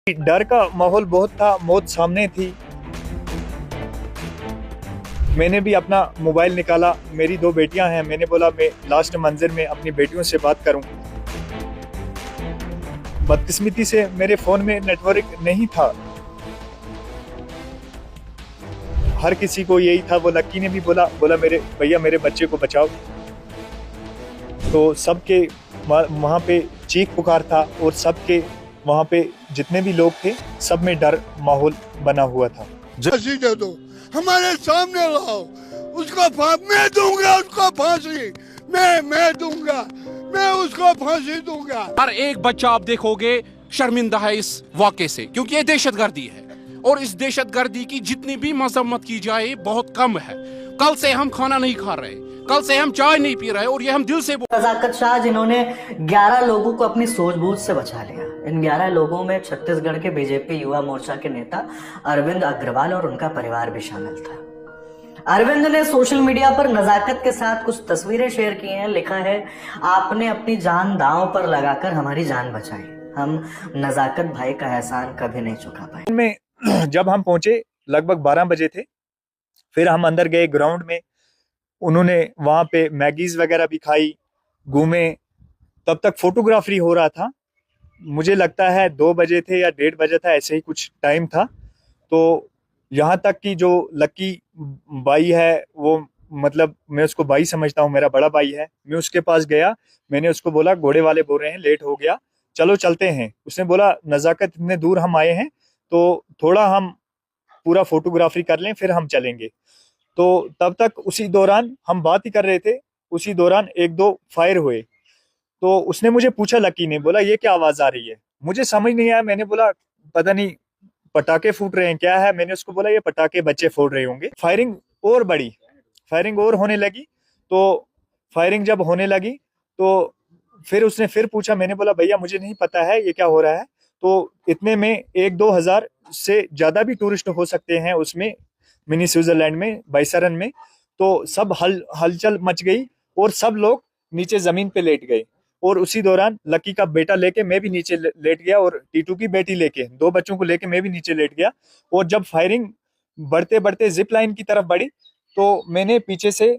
डर का माहौल बहुत था, मौत सामने थी। मैंने भी अपना मोबाइल निकाला, मेरी 2 बेटियां हैं, मैंने बोला मैं लास्ट मंजिल में अपनी बेटियों से बात करूं। बदकिस्मती से मेरे फ़ोन में नेटवर्क नहीं था। हर किसी को यही था, वो लक्की ने भी बोला मेरे भैया मेरे बच्चे को बचाओ। तो सबके वहाँ पे चीख पुकार था और सबके वहाँ पे जितने भी लोग थे सब में डर माहौल बना हुआ था। फांसी दे दो, हमारे सामने लाओ, मैं दूंगा उसको फांसी, मैं दूंगा, मैं उसको फांसी दूंगा। हर एक बच्चा आप देखोगे शर्मिंदा है इस वाक़े से, क्योंकि ये दहशतगर्दी है और इस दहशतगर्दी की जितनी भी मजम्मत की जाए बहुत कम है। कल से हम खाना नहीं खा रहे, कल से हम चाय नहीं पी रहे और ये हम दिल से नजाकत शाह जिन्होंने 11 लोगों को अपनी सूझबूझ से बचा लिया। इन 11 लोगों में छत्तीसगढ़ के बीजेपी युवा मोर्चा के नेता अरविंद अग्रवाल और उनका परिवार भी शामिल था। अरविंद ने सोशल मीडिया पर नजाकत के साथ कुछ तस्वीरें शेयर की हैं। लिखा है, आपने अपनी जान दांव पर लगाकर हमारी जान बचाई, हम नजाकत भाई का एहसान कभी नहीं चुका पाए। में जब हम पहुंचे लगभग 12 बजे थे, फिर हम अंदर गए ग्राउंड में, उन्होंने वहां पे मैगीज वगैरह भी खाई, घूमे। तब तक फोटोग्राफी हो रहा था, मुझे लगता है 2 बजे थे या 1:30 बजे था, ऐसे ही कुछ टाइम था। तो यहाँ तक कि जो लक्की भाई है वो, मतलब मैं उसको भाई समझता हूँ, मेरा बड़ा भाई है। मैं उसके पास गया, मैंने उसको बोला घोड़े वाले बोल रहे हैं लेट हो गया, चलो चलते हैं। उसने बोला नजाकत इतने दूर हम आए हैं तो थोड़ा हम पूरा फोटोग्राफी कर लें फिर हम चलेंगे। तो तब तक उसी दौरान हम बात ही कर रहे थे, उसी दौरान 1-2 फायर हुए। तो उसने मुझे पूछा, लकी ने बोला ये क्या आवाज आ रही है? मुझे समझ नहीं आया, मैंने बोला पता नहीं पटाखे फूट रहे हैं क्या है। मैंने उसको बोला ये पटाखे बच्चे फोड़ रहे होंगे। फायरिंग और बढ़ी, फायरिंग और होने लगी। तो फायरिंग जब होने लगी तो फिर उसने फिर पूछा, मैंने बोला भैया मुझे नहीं पता है ये क्या हो रहा है। तो इतने में 1-2 हजार से ज्यादा भी टूरिस्ट हो सकते हैं उसमें, मिनी स्विट्जरलैंड में, बाइसरन में। तो सब हलचल मच गई और सब लोग नीचे जमीन पे लेट गए। और उसी दौरान लकी का बेटा लेके मैं भी नीचे लेट गया और टीटू की बेटी लेके, 2 बच्चों को लेके मैं भी नीचे लेट गया। और जब फायरिंग बढ़ते बढ़ते जिप लाइन की तरफ बढ़ी तो मैंने पीछे से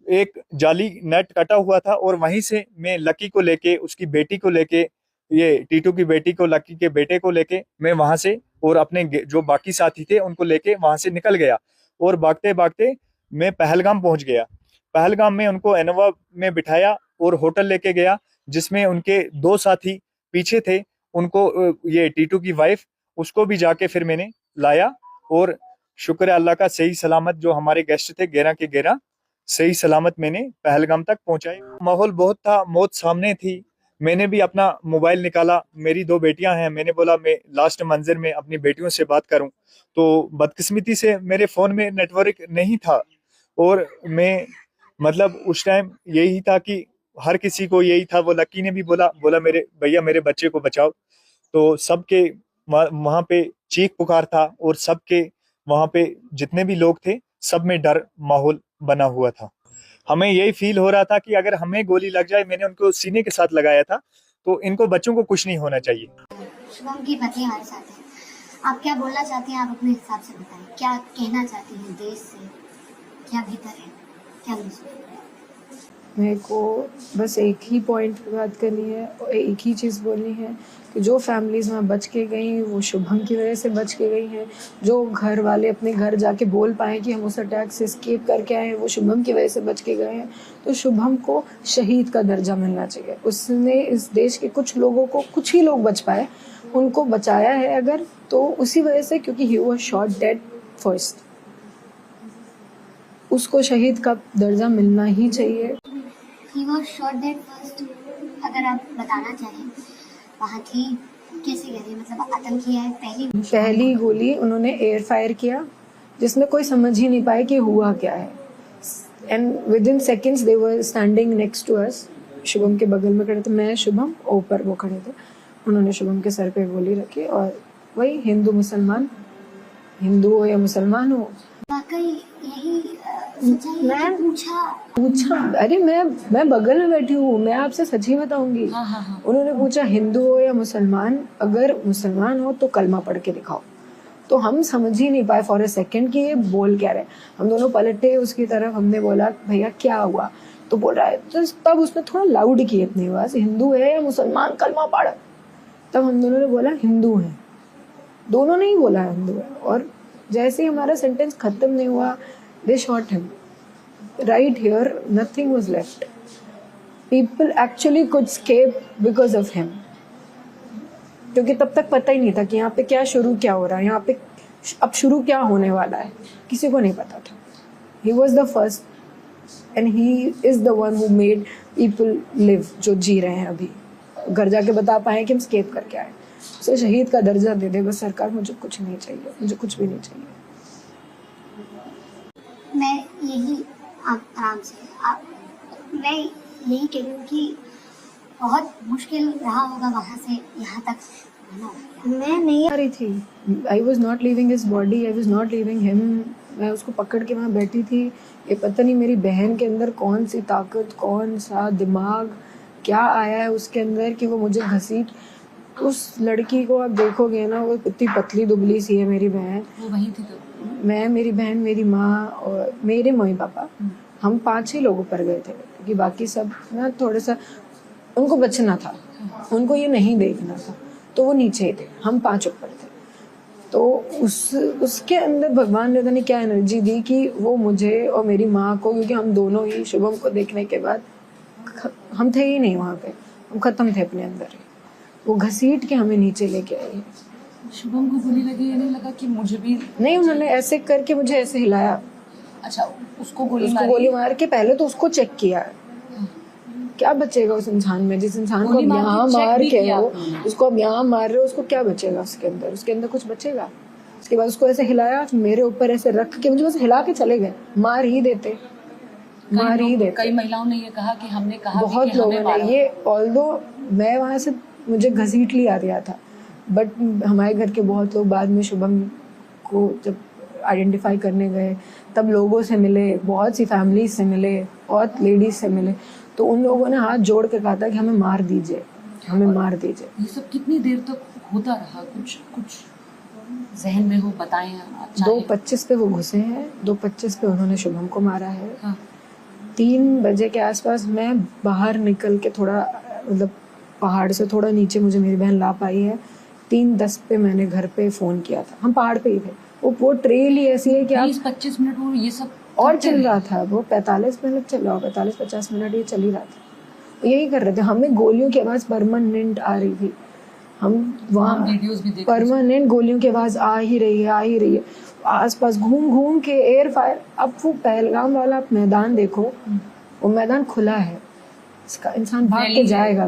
एक जाली नेट कटा हुआ था और वहीं से मैं लकी को लेके, उसकी बेटी को लेके, ये टीटू की बेटी को, लकी के बेटे को लेके मैं वहां से और अपने जो बाकी साथी थे उनको लेके वहां से निकल गया। और भागते भागते मैं पहलगाम पहुंच गया। पहलगाम में उनको इनोवा में बिठाया और होटल लेके गया, जिसमें उनके 2 साथी पीछे थे। उनको ये टीटू की वाइफ, उसको भी जाके फिर मैंने लाया। और शुक्र है अल्लाह का, सही सलामत जो हमारे गेस्ट थे 11 के 11 सही सलामत मैंने पहलगाम तक पहुंचाए। माहौल बहुत था, मौत सामने थी। मैंने भी अपना मोबाइल निकाला, मेरी 2 बेटियां हैं, मैंने बोला मैं लास्ट मंजिल में अपनी बेटियों से बात करूं। तो बदकिस्मती से मेरे फ़ोन में नेटवर्क नहीं था और मैं, मतलब उस टाइम यही था कि हर किसी को यही था। वो लक्की ने भी बोला मेरे भैया मेरे बच्चे को बचाओ। तो सबके वहाँ पे चीख पुकार था और सबके वहाँ पे जितने भी लोग थे सब में डर माहौल बना हुआ था। हमें यही फील हो रहा था कि अगर हमें गोली लग जाए, मैंने उनको सीने के साथ लगाया था, तो इनको बच्चों को कुछ नहीं होना चाहिए। शुभम की पत्नी हमारे साथ है, आप क्या बोलना चाहती हैं? आप अपने हिसाब से बताएं, क्या कहना चाहती हैं देश से, क्या भीतर है, क्या महसूस? मेरे को बस एक ही पॉइंट पे बात करनी है और एक ही चीज़ बोलनी है कि जो फैमिलीज़ वहाँ बच के गई वो शुभम की वजह से बच के गई हैं। जो घर वाले अपने घर जाके बोल पाए कि हम उस अटैक से एस्केप करके आए हैं, वो शुभम की वजह से बच के गए हैं। तो शुभम को शहीद का दर्जा मिलना चाहिए। उसने इस देश के कुछ लोगों को, कुछ ही लोग बच पाए, उनको बचाया है अगर, तो उसी वजह से, क्योंकि he was shot dead first. उसको शहीद का दर्जा मिलना ही चाहिए। He was shot dead first, अगर आप बताना चाहें वहाँ थी कैसे गई, मतलब आतंकी है? पहली गोली उन्होंने एयर फायर किया जिसमें कोई समझ ही नहीं पाया कि हुआ क्या है। And within seconds they were standing next to us. Shubham के बगल में खड़े थे, मैं, शुभम, ऊपर वो खड़े थे। उन्होंने शुभम के सर पे गोली रखी और वही हिंदू मुसलमान, हिंदू हो या मुसलमान हो, वाकई यही सच्चाई है कि पूछा अरे मैं बगल में बैठी हूँ, मैं आपसे सच ही बताऊंगी। उन्होंने पूछा हिंदू हो या मुसलमान, अगर मुसलमान हो तो कलमा पढ़ के दिखाओ। तो हम समझ ही नहीं पाए फॉर अ सेकंड कि ये बोल क्या रहे। हम दोनों पलटे उसकी तरफ, हमने बोला भैया क्या हुआ, तो बोल रहा है, तो तब उसने थोड़ा लाउड की अपनी आवाज, हिंदू है या मुसलमान, कलमा पढ़। तब हम दोनों ने बोला हिंदू है, दोनों ने ही बोला हिंदू है। और जैसे ही हमारा सेंटेंस खत्म नहीं हुआ, they shot him right here, nothing was left. People actually could escape because of him, क्योंकि तब तक पता ही नहीं था कि यहाँ पे क्या शुरू क्या हो रहा है, यहाँ पे अब शुरू क्या होने वाला है, किसी को नहीं पता था। He was the first and he is the one who made people live, जो जी रहे हैं अभी। घर जाके बता पाए कि हम स्केप करके आए। उसे शहीद का दर्जा दे दे बस सरकार, मुझे कुछ नहीं चाहिए, मुझे कुछ भी नहीं चाहिए। मैं यही आप आराम से मैं यही कह रही हूँ कि बहुत मुश्किल रहा होगा वहाँ से यहाँ तक आना। मैं नहीं आ रही थी, I was not living his body, I was not living him. मैं उसको पकड़ के वहाँ बैठी थी। ये पता नहीं मेरी बहन के अंदर कौन सी ताकत, कौन सा दिमाग, क्या आया है उसके अंदर कि वो मुझे घसीट। उस लड़की को आप देखोगे ना, वो इतनी पतली दुबली सी है मेरी बहन। वो वही थी तो मैं, मेरी बहन, मेरी माँ और मेरे मम्मी पापा, हम 5-6 लोग ऊपर गए थे, क्योंकि बाकी सब ना थोड़ा सा उनको बचना था, उनको ये नहीं देखना था, तो वो नीचे ही थे, हम 5 ऊपर थे। तो उसके अंदर भगवान ने जाने क्या एनर्जी दी कि वो मुझे और मेरी माँ को, क्योंकि हम दोनों ही शुभम को देखने के बाद हम थे ही नहीं वहाँ पे, हम खत्म थे अपने अंदर ही। वो घसीट के हमें नीचे लेके आई। शुभम को गोली लगी, ये नहीं लगा कि मुझे भी नहीं, उन्होंने ऐसे करके मुझे ऐसे हिलाया। अच्छा, उसको गोली मार के पहले तो उसको चेक किया। क्या बचेगा उस इंसान में, जिस इंसान को अब यहाँ मार के हो, उसको अब यहाँ मार रहे हो, उसको क्या बचेगा उसके अंदर? उसके अंदर कुछ बचेगा? उसके बाद उसको ऐसे हिलाया, मेरे ऊपर ऐसे रख के मुझे बस हिला के चले गए। मार ही देते। कई महिलाओं ने ये कहा कि हमने कहा बहुत लोगों ने ये, ऑल्दो मैं वहाँ से मुझे घसीट लिया दिया था, बट हमारे घर के बहुत लोग बाद में शुभम को जब आइडेंटिफाई करने गए, तब लोगों से मिले, बहुत सी फैमिलीज से मिले, बहुत लेडीज से मिले, तो उन लोगों ने हाथ जोड़ के कहा था कि हमें मार दीजिए, हमें मार दीजिए। ये सब कितनी देर तक होता रहा? कुछ जहन में हो बताएं। 2:25 पे वो घुसे हैं, 2:25 पे उन्होंने शुभम को मारा है। 3 बजे के आसपास मैं बाहर निकल के थोड़ा, मतलब पहाड़ से थोड़ा नीचे मुझे मेरी बहन ला पाई है। 3:10 पे मैंने घर पे फ़ोन किया था, हम पहाड़ पे ही थे। वो ट्रेल ही ऐसी है कि 20-25 मिनट वो ये सब और चल रहा था, वो 45 मिनट चल रहा, 45-50 मिनट ये चल ही रहा था। यही कर रहे थे, हमें गोलियों की आवाज़ परमानेंट आ रही थी। हम वहाँ वीडियोस भी देख परमानेंट गोलियों की आवाज़ आ ही रही है। आसपास घूम घूम के एयर फायर। अब वो पहलगाम वाला मैदान देखो, वो मैदान खुला है, इसका इंसान भाग के जाएगा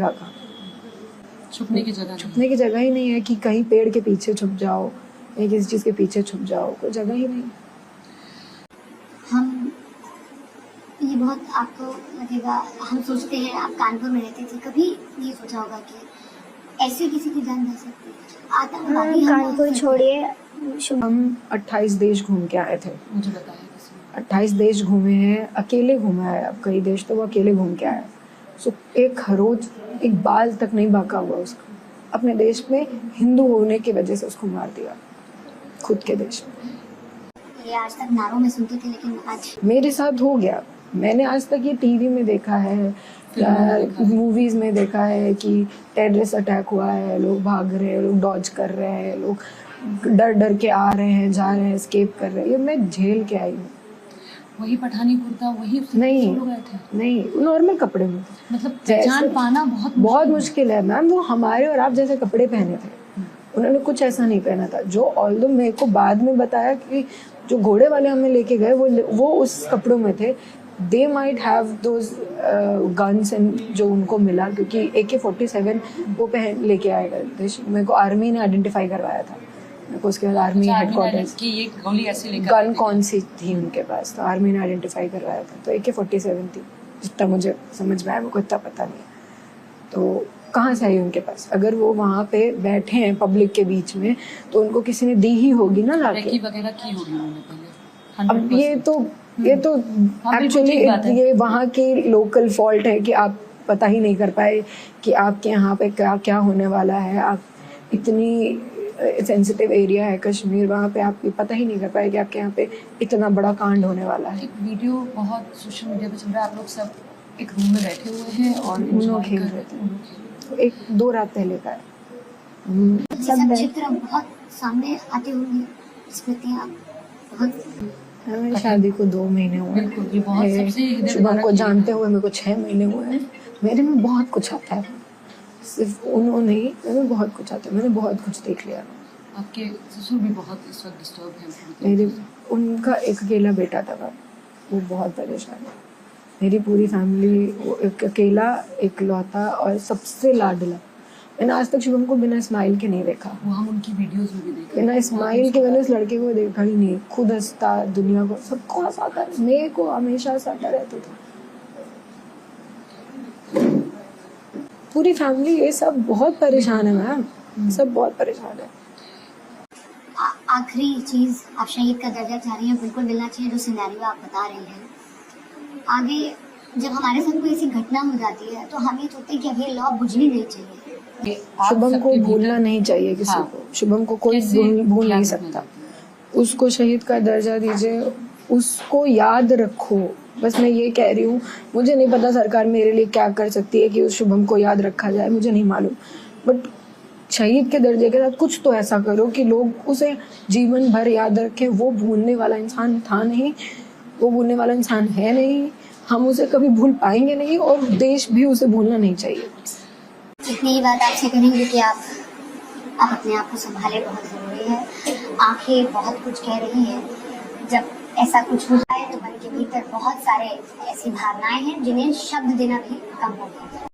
कहाँ? छुपने की जगह ही नहीं है कि कहीं पेड़ के पीछे छुप जाओ या किसी चीज के पीछे छुप जाओ, कोई जगह ही नहीं। हम ये बहुत आपको लगेगा, हम सोचते हैं, आप कानपुर में रहते थे, कभी ये सोचा होगा कि ऐसे किसी की जान जा सकती है? आतंकवादी कानपुर छोड़िए, हम 28 देश घूम के आए थे। मुझे बताया किसी ने। 28 देश घूमे हैं, अकेले घूमा है। अब कई देश तो वो अकेले घूम के आया। सो एक खरोच, एक बाल तक नहीं बाका हुआ उसका। अपने देश में हिंदू होने की वजह से उसको मार दिया, खुद के देश में। ये आज तक नारों में सुनते थे, लेकिन आज मेरे साथ हो गया। मैंने आज तक ये टीवी में देखा है, मूवीज में देखा है कि टेररिस्ट अटैक हुआ है, लोग भाग रहे हैं, लोग डॉज कर रहे हैं, लोग डर डर के आ रहे हैं, जा रहे हैं, एस्केप कर रहे हैं। ये मैं झेल के आई हूँ। वही पठानी कुर्ता, वही नहीं, गए थे? नहीं, नॉर्मल कपड़े में। मतलब पहचान पाना बहुत मुश्किल है मैम। वो हमारे और आप जैसे कपड़े पहने थे, उन्होंने कुछ ऐसा नहीं पहना था। जो ऑल्दो मेरे को बाद में बताया कि जो घोड़े वाले हमें लेके गए वो उस कपड़ों में थे। They might have those guns and जो उनको मिला, क्योंकि AK-47 वो पहन लेके आए गए। मेरे को आर्मी ने आइडेंटिफाई करवाया था। मेरे को उसके बाद आर्मी हेडक्वार्टर्स की ये गोली ऐसे लेकर गन कौन सी थी उनके पास, तो आर्मी ने आइडेंटिफाई करवाया था। तो AK-47 थी, जितना मुझे समझ में आया, मेरे को इतना पता नहीं। तो कहाँ से आई उनके पास? अगर वो वहाँ पे बैठे हैं पब्लिक के बीच में तो उनको किसी ने दी ही होगी ना लाके। रेकी वगैरह की होगी उन्होंने पहले। अब ये तो बिल्कुल एक्चुअली ठीक बात है। ये वहाँ की लोकल फॉल्ट है कि आप पता ही नहीं कर पाए कि आपके यहाँ पे क्या क्या होने वाला है। आप इतनी सेंसिटिव एरिया है कश्मीर, वहाँ पे आप पता ही नहीं कर पाए कि आपके यहाँ पे इतना बड़ा कांड होने वाला है। एक वीडियो बहुत सोशल मीडिया पे चल रहा है, आप लोग सब एक रूम में बैठे हुए हैं और उनो enjoy खेल कर रहे रहे हैं। थे। 1-2 रात पहले का है। ये सब सब बैठ- चित्र बहुत सामने आते होंगे, स्मृतियाँ बहुत। मेरी शादी को 2 महीने हुए हैं। बिल्कुल, ये बहुत मैं सबसे हृदय शुभम विदारक को ये जानते है। हुए मेरे को 6 महीने हुए हैं। मेरे में बहुत कुछ आता है, सिर्फ उन्होंने ही, मेरे में बहुत कुछ आता है। मैंने बहुत कुछ देख लिया। आपके ससुर भी बहुत इस वक्त डिस्टर्ब हैं। मेरे उनका एक अकेला बेटा था, वो बहुत परेशान है। मेरी पूरी फैमिली, वो एक अकेला इकलौता और सबसे लाडला। मैंने आज तक शुभम को बिना स्माइल के नहीं देखा। वो हम उनकी वीडियोस में भी देख बिना स्माइल के मैंने उस लड़के को देखा ही नहीं। खुद हंसता, दुनिया को सबको हंसाता, मेरे को हमेशा हंसाता रहता था। पूरी फैमिली ये सब बहुत परेशान है मैम, सब बहुत परेशान है। आखिरी चीज, आप शहीद का दर्जा चाह रही हैं, बिल्कुल मिलना चाहिए। जो सिनेरियो आप बता रही हैं, आगे जब हमारे साथ कोई ऐसी घटना हो जाती है तो हम ये सोचते हैं कि अब ये लॉ बुझनी नहीं चाहिए। शुभम को भूलना नहीं चाहिए किसी हाँ। को। शुभम को कोई भूल नहीं सकता। उसको शहीद का दर्जा दीजिए, उसको याद रखो। बस मैं ये कह रही हूँ, मुझे नहीं पता सरकार मेरे लिए क्या कर सकती है कि उस शुभम को याद रखा जाए, मुझे नहीं मालूम। बट शहीद के दर्जे के साथ कुछ तो ऐसा करो कि लोग उसे जीवन भर याद रखें। वो भूलने वाला इंसान था नहीं, वो भूलने वाला इंसान है नहीं। हम उसे कभी भूल पाएंगे नहीं और देश भी उसे भूलना नहीं चाहिए। इतनी ही बात आपसे करेंगे कि आप अपने आप को संभाले, बहुत ज़रूरी है। आंखें बहुत कुछ कह रही हैं। जब ऐसा कुछ हो जाए तो मन के भीतर बहुत सारे ऐसी भावनाएं हैं जिन्हें शब्द देना भी कम होगा।